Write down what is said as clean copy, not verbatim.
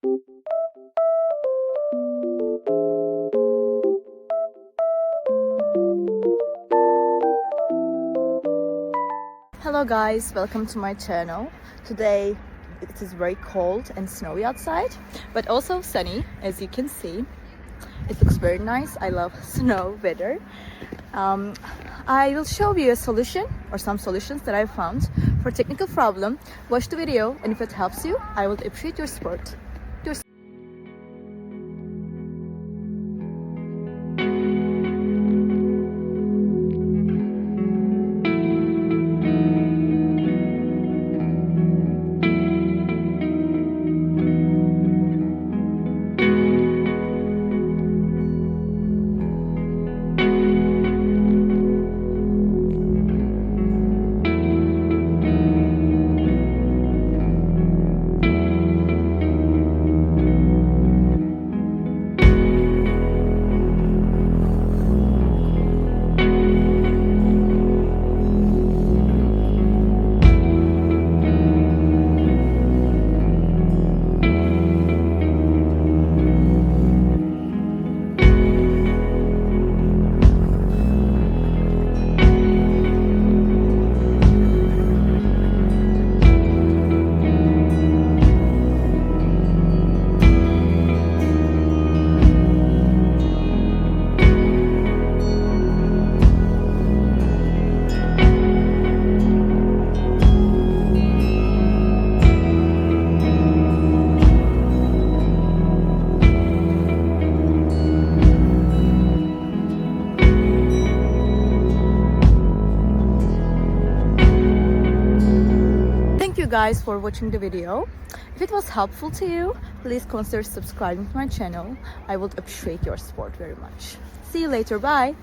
Hello guys, welcome to my channel. Today it is very cold and snowy outside, but also sunny, as you can see. It looks very nice. I love snow weather. I will show you a solution or some solutions that I found for technical problem. Watch the video, and if it helps you, I will appreciate your support. Thank you guys for watching the video. If it was helpful to you, please consider subscribing to my channel. I would appreciate your support very much. See you later. Bye.